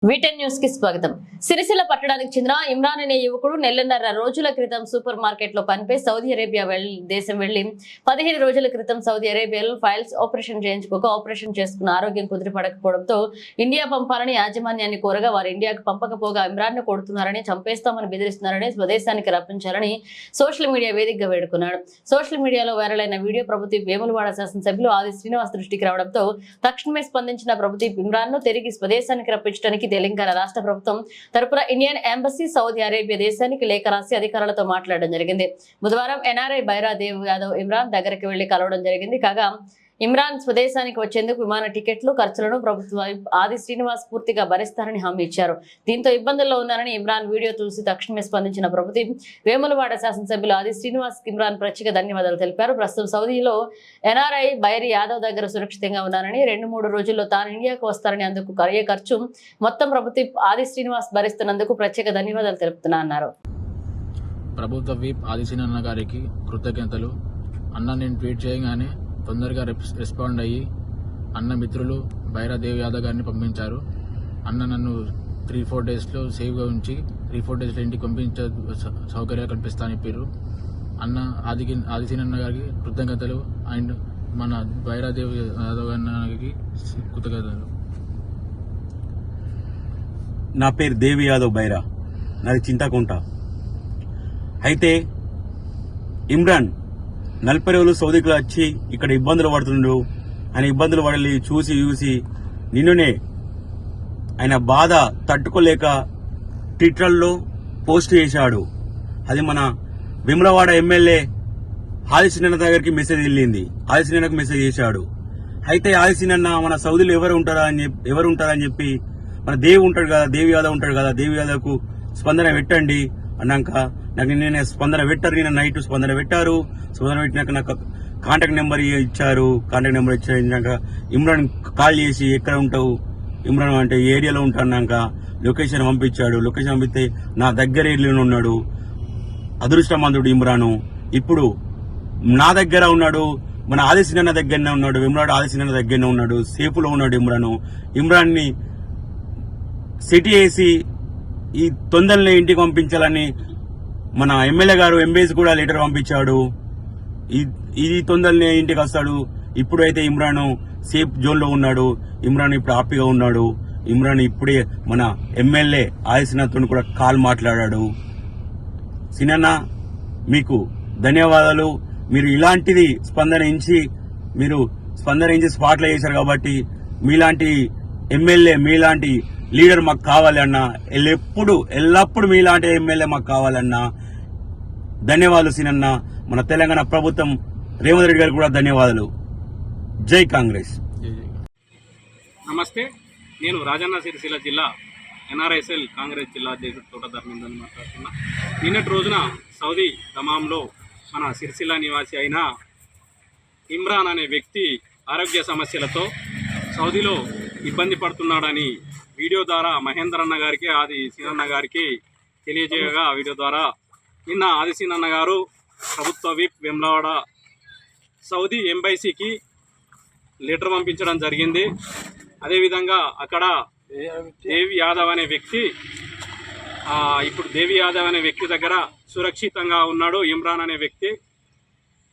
వీటెన్ news కి స్వాగతం. సిరిసిల్ల పట్టణానికి చెందిన ఇమ్రాన్ అనే యువకుడు నెలన్నర రోజుల క్రితం సూపర్ మార్కెట్ లో పనిపై సౌదీ అరేబియా దేశం వెళ్లి 15 రోజుల క్రితం సౌదీ అరేబియాలో ఫైల్స్ ఆపరేషన్ చేయించుకోక ఆపరేషన్ చేసుకున్న ఆరోగ్యం కుదిరిపడకపోవడంతో ఇండియా పంపాలని యాజమాన్యాన్ని కోరగా వారు ఇండియాకు పంపకపోగా ఇమ్రాన్ ను కొడుతున్నారని, చంపేస్తామని బెదిరిస్తున్నారని, స్వదేశానికి రప్పించాలని సోషల్ మీడియా వేదికగా వేడుకున్నాడు. సోషల్ మీడియాలో వైరల్ అయిన వీడియో ప్రభుత్వ వేములవాడ శాసనసభ్యులు ఆది శ్రీనివాస్ దృష్టికి రావడంతో తక్షణమే స్పందించిన ప్రభుత్వ ఇమ్రాన్ ను తిరిగి స్వదేశానికి రప్పించడానికి తెలంగాణ రాష్ట్ర ప్రభుత్వం తరపున ఇండియన్ ఎంబసీ సౌదీ అరేబియా దేశానికి లేఖ రాసి అధికారులతో మాట్లాడడం జరిగింది. బుధవారం ఎన్ఆర్ఐ బైరా దేవ్ యాదవ్ ఇమ్రాన్ దగ్గరికి వెళ్లి కలవడం జరిగింది. కాగా ఇమ్రాన్ స్వదేశానికి వచ్చేందుకు విమాన టికెట్లు ఖర్చులను ప్రభుత్వం ఆది శ్రీనివాస్ పూర్తిగా భరిస్తారని హామీ ఇచ్చారు. దీంతో ఇబ్బందుల్లో ఉన్నారని ఇమ్రాన్ వీడియో చూసి తక్షణమే స్పందించిన ప్రభుత్వం వేములవాడ శాసనసభ్యులు ఆది శ్రీనివాస్ ఇమ్రాన్ ప్రత్యేక ధన్యవాదాలు తెలిపారు. ప్రస్తుతం సౌదీలో ఎన్ఆర్ఐ బైరి యాదవ్ దగ్గర సురక్షితంగా ఉన్నారని, 2-3 రోజుల్లో తాను ఇండియాకు వస్తారని, అందుకు అయ్యే ఖర్చు మొత్తం ప్రభుత్వం ఆది శ్రీనివాస్ భరిస్తున్నందుకు ప్రత్యేక ధన్యవాదాలు తెలుపుతున్నా అన్నారు. ప్రభుత్వ వీప్ ఆది శ్రీనివాస్ గారికి కృతజ్ఞతలు. అన్న నేను ట్వీట్ చేయగానే తొందరగా రెస్పాండ్ అయ్యి అన్న మిత్రులు బైరా దేవ్ యాదవ్ గారిని పంపించారు. అన్న నన్ను 3-4 డేస్లో సేఫ్గా ఉంచి 3-4 డేస్లో ఇంటికి పంపించే సౌకర్యాలు కల్పిస్తానని చెప్పారు. అన్న ఆదిశీనన్న గారికి కృతజ్ఞతలు అండ్ మన బైరా దేవ్ యాదవ్ గారికి కృతజ్ఞతలు. నా పేరు దేవి యాదవ్ బైరా, నాది చింతకుంట. అయితే ఇమ్రాన్ 40 రోజులు సౌదీకి వచ్చి ఇక్కడ ఇబ్బందులు పడుతుండు. ఆయన ఇబ్బందులు పడాలి చూసి నిన్నునే ఆయన బాధ తట్టుకోలేక ట్విట్టర్లో పోస్ట్ చేశాడు. అది మన వేములవాడ ఎమ్మెల్యే ఆదిశీనన్న దగ్గరికి మెసేజ్ వెళ్ళింది. ఆదిశీనన్నకు మెసేజ్ చేశాడు. అయితే ఆదిశీనన్న మన సౌదీలో ఎవరు ఉంటారని చెప్పి మన దేవి ఉంటాడు కదా, దేవి యాదవ్ ఉంటాడు కదా, దేవి యాదవ్కు స్పందన పెట్టండి అన్నాక నాకు నిన్న స్పందన పెట్టారు. నిన్న నైట్ స్పందన పెట్టారు. స్పందన పెట్టినాక నాకు కాంటాక్ట్ నెంబర్ ఇచ్చారు. కాంటాక్ట్ నెంబర్ ఇచ్చాక ఇమ్రాన్ కాల్ చేసి ఎక్కడ ఉంటావు ఇమ్రాన్ అంటే ఏరియాలో ఉంటాన్నాక లొకేషన్ పంపించాడు. లొకేషన్ పంపిస్తే నా దగ్గర ఏరియాలో ఉన్నాడు. అదృష్టమంతుడు ఇమ్రాను. ఇప్పుడు నా దగ్గర ఉన్నాడు, మన ఆదిశీనన్న దగ్గరనే ఉన్నాడు, ఇమ్రాన్ ఆదిశీనన్న దగ్గరనే ఉన్నాడు, సేఫ్లో ఉన్నాడు ఇమ్రాను. ఇమ్రాన్ ని సిటీ వేసి ఈ తొందరనే ఇంటికి పంపించాలని మన ఎమ్మెల్యే గారు ఎంబీసీ కూడా లెటర్ పంపించాడు. ఇది తొందరనే ఇంటికి వస్తాడు. ఇప్పుడైతే ఇమ్రాన్ సేఫ్ జోన్ లో ఉన్నాడు. ఇమ్రాన్ ఇప్పుడు హ్యాపీగా ఉన్నాడు. ఇమ్రాన్ ఇప్పుడే మన ఎమ్మెల్యే ఆదిశీనన్నతో కూడా కాల్ మాట్లాడాడు. సినన్న మీకు ధన్యవాదాలు. మీరు ఇలాంటిది స్పందన ఇచ్చి స్పాట్లో చేశారు కాబట్టి మీలాంటి ఎమ్మెల్యే, మీలాంటి లీడర్ మాకు కావాలి అన్న. ఎల్లప్పుడు మీలాంటి ఎమ్మెల్యే మాకు కావాలన్నా. ధన్యవాదాలు సినన్న. మన తెలంగాణ ప్రభుత్వం రేవంత్ రెడ్డి గారికి కూడా ధన్యవాదాలు. జై కాంగ్రెస్. నమస్తే, నేను రాజన్న సిరిసిల్ల జిల్లా ఎన్ఆర్ఐఎస్ఎల్ కాంగ్రెస్ జిల్లా అధ్యక్షుడు తోట ధర్మేంద్రని మాట్లాడుతున్నా. నిన్నటి రోజున సౌదీ దమాంలో మన సిరిసిల్ల నివాసి అయిన ఇమ్రాన్ అనే వ్యక్తి ఆరోగ్య సమస్యలతో సౌదీలో ఇబ్బంది పడుతున్నాడని వీడియో ద్వారా మహేందర్ అన్న గారికి, ఆది సీనన్న గారికి తెలియజేయగా, వీడియో ద్వారా నిన్న ఆది సీనన్న గారు ప్రభుత్వ విప్ వేములవాడ సౌదీ ఎంబసీకి లెటర్ పంపించడం జరిగింది. అదేవిధంగా అక్కడ దేవి యాదవ్ అనే వ్యక్తి ఇప్పుడు దేవి యాదవ్ అనే వ్యక్తి దగ్గర సురక్షితంగా ఉన్నాడు ఇమ్రాన్ అనే వ్యక్తి.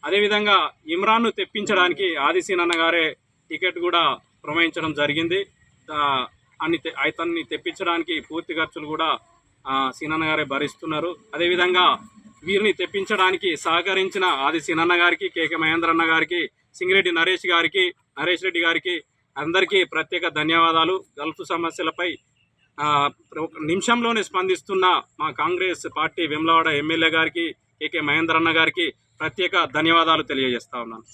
అదేవిధంగా ఇమ్రాన్ను తెప్పించడానికి ఆది సీనన్న గారే టికెట్ కూడా పురమాయించడం జరిగింది. అతన్ని తెప్పించడానికి పూర్తి ఖర్చులు కూడా సీనన్న గారే భరిస్తున్నారు. అదేవిధంగా వీరిని తెప్పించడానికి సహకరించిన ఆది సీనన్న గారికి, కేకే మహేందర్ అన్న గారికి, సింగిరెడ్డి నరేష్ రెడ్డి గారికి అందరికీ ప్రత్యేక ధన్యవాదాలు. గల్ఫ్ సమస్యలపై నిమిషంలోనే స్పందిస్తున్న మా కాంగ్రెస్ పార్టీ వేములవాడ ఎమ్మెల్యే గారికి, కేకే మహేందర్ అన్న గారికి ప్రత్యేక ధన్యవాదాలు తెలియజేస్తా ఉన్నాను.